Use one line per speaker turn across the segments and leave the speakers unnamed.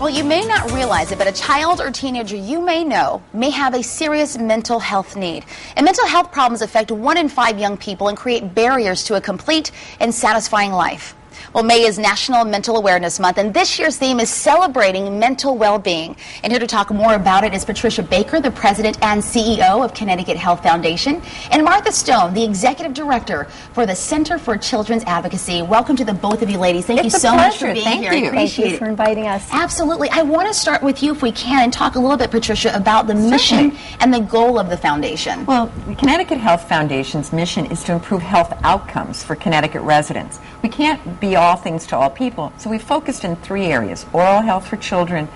Well, you may not realize it, but a child or teenager you may know may have a serious mental health need. And mental health problems affect 1 in 5 young people and create barriers to a complete and satisfying life. Well, May is National Mental Awareness Month, and this year's theme is celebrating mental well-being. And here to talk more about it is Patricia Baker, the president and CEO of Connecticut Health Foundation, and Martha Stone, the executive director for the Center for Children's Advocacy. Welcome to the both of you ladies. Thank you so much for being here. I appreciate
it for inviting us.
Absolutely. I want to start with you, if we can, and talk a little bit, Patricia, about the mission and the goal of the foundation.
Well, the Connecticut Health Foundation's mission is to improve health outcomes for Connecticut residents. We can't be all things to all people, so we focused in 3 areas: oral health for children,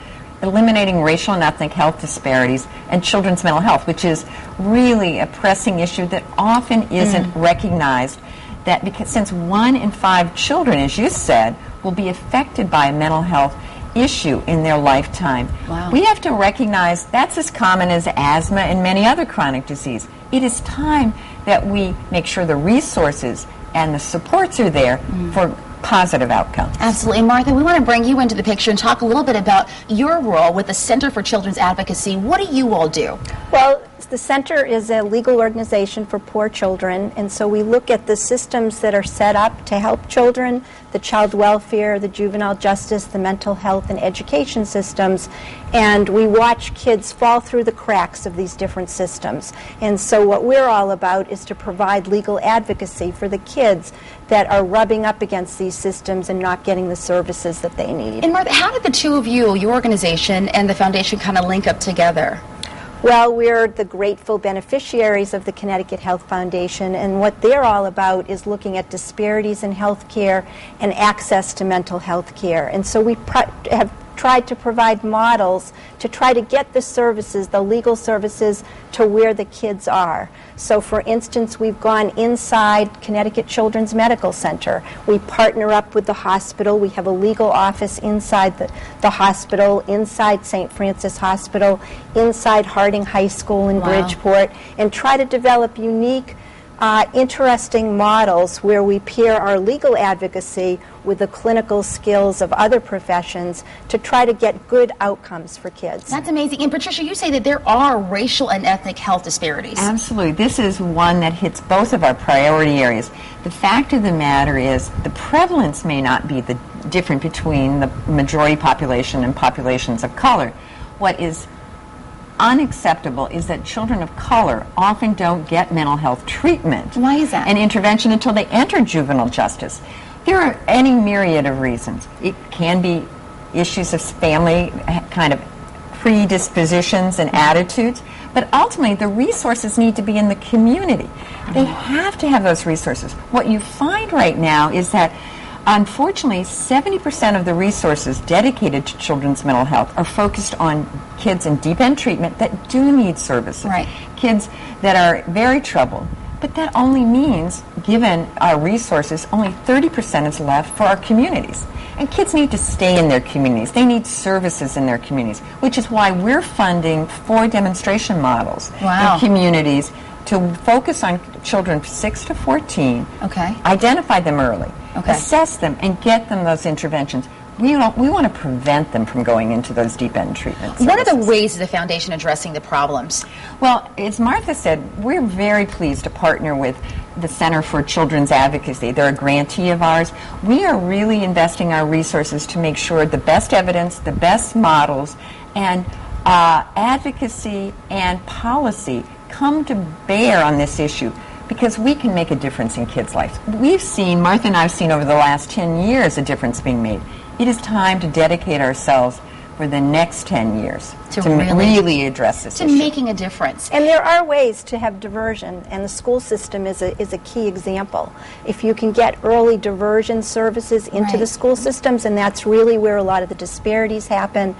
eliminating racial and ethnic health disparities, and children's mental health, which is really a pressing issue that often isn't recognized, that because since 1 in 5 children, as you said, will be affected by a mental health issue in their lifetime.
Wow.
We have to recognize that's as common as asthma and many other chronic disease. It is time that we make sure the resources and the supports are there for positive outcomes.
Absolutely. Martha, we want to bring you into the picture and talk a little bit about your role with the Center for Children's Advocacy. What do you all do?
Well, the Center is a legal organization for poor children, and so we look at the systems that are set up to help children, the child welfare, the juvenile justice, the mental health and education systems, and we watch kids fall through the cracks of these different systems. And so what we're all about is to provide legal advocacy for the kids that are rubbing up against these systems and not getting the services that they need.
And Martha, how did the two of you, your organization and the foundation, kind of link up together?
Well, we're the grateful beneficiaries of the Connecticut Health Foundation, and what they're all about is looking at disparities in health care and access to mental health care. And so we have tried to provide models to try to get the services, the legal services, to where the kids are. So for instance, we've gone inside Connecticut Children's Medical Center. We partner up with the hospital. We have a legal office inside the hospital, inside St. Francis Hospital, inside Harding High School in Bridgeport, and try to develop unique interesting models where we pair our legal advocacy with the clinical skills of other professions to try to get good outcomes for kids.
That's amazing. And Patricia, you say that there are racial and ethnic health disparities.
Absolutely. This is one that hits both of our priority areas. The fact of the matter is the prevalence may not be the different between the majority population and populations of color. What is unacceptable is that children of color often don't get mental health treatment.
Why is that?
And intervention until they enter juvenile justice. There are any myriad of reasons. It can be issues of family kind of predispositions and attitudes, but ultimately the resources need to be in the community. They have to have those resources. What you find right now is that unfortunately, 70% of the resources dedicated to children's mental health are focused on kids in deep end treatment that do need services.
Right.
Kids that are very troubled. But that only means, given our resources, only 30% is left for our communities. And kids need to stay in their communities. They need services in their communities, which is why we're funding 4 demonstration models in communities to focus on children 6 to 14, identify them early, assess them, and get them those interventions. We want to prevent them from going into those deep-end treatments.
What are the ways of the foundation addressing the problems?
Well, as Martha said, we're very pleased to partner with the Center for Children's Advocacy. They're a grantee of ours. We are really investing our resources to make sure the best evidence, the best models, and advocacy and policy come to bear on this issue, because we can make a difference in kids' lives. We've seen, Martha and I have seen over the last 10 years a difference being made. It is time to dedicate ourselves for the next 10 years to really address this issue.
To making a difference.
And there are ways to have diversion, and the school system is a key example. If you can get early diversion services into the school systems, and that's really where a lot of the disparities happen,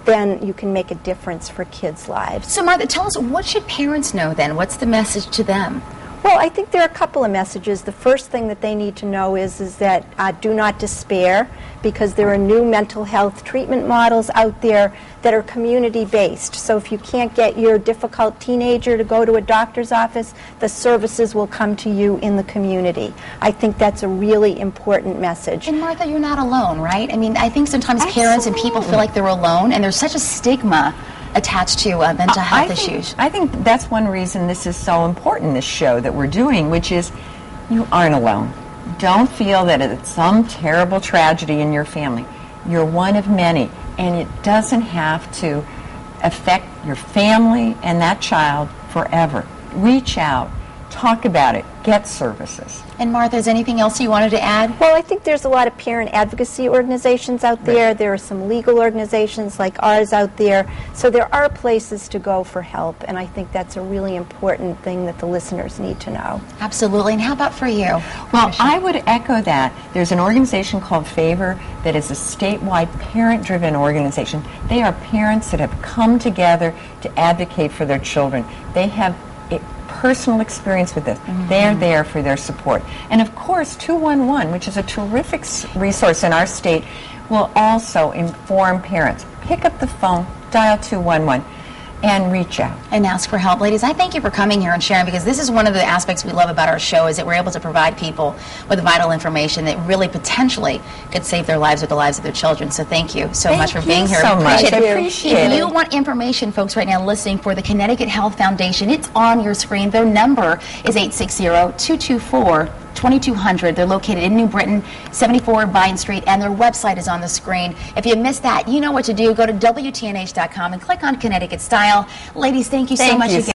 then you can make a difference for kids' lives.
So Martha, tell us, what should parents know then? What's the message to them?
Well, I think there are a couple of messages. The first thing that they need to know is that do not despair, because there are new mental health treatment models out there that are community-based. So if you can't get your difficult teenager to go to a doctor's office, the services will come to you in the community. I think that's a really important message.
And Martha, you're not alone, right? I mean, I think sometimes parents and people feel like they're alone, and there's such a stigma attached to mental health issues.
I think that's one reason this is so important, this show that we're doing, which is you aren't alone. Don't feel that it's some terrible tragedy in your family. You're one of many, and it doesn't have to affect your family and that child forever. Reach out, talk about it, get services.
And Martha, is anything else you wanted to add?
Well, I think there's a lot of parent advocacy organizations out there. There are some legal organizations like ours out there. So there are places to go for help, and I think that's a really important thing that the listeners need to know.
Absolutely. And how about for you?
Well, I would echo that. There's an organization called Favor that is a statewide parent-driven organization. They are parents that have come together to advocate for their children. They have personal experience with this. They're there for their support. And of course, 211, which is a terrific resource in our state, will also inform parents. Pick up the phone, dial 211, and reach out.
And ask for help. Ladies, I thank you for coming here and sharing, because this is one of the aspects we love about our show, is that we're able to provide people with vital information that really potentially could save their lives or the lives of their children. So thank you so much for being here.
So much.
Appreciate
I
it.
appreciate
If
it.
you want information, folks, right now listening, for the Connecticut Health Foundation, it's on your screen. Their number is 860-224-2200. They're located in New Britain, 74 Vine Street, and their website is on the screen. If you missed that, you know what to do. Go to WTNH.com and click on Connecticut Style. Ladies, thank you so much again.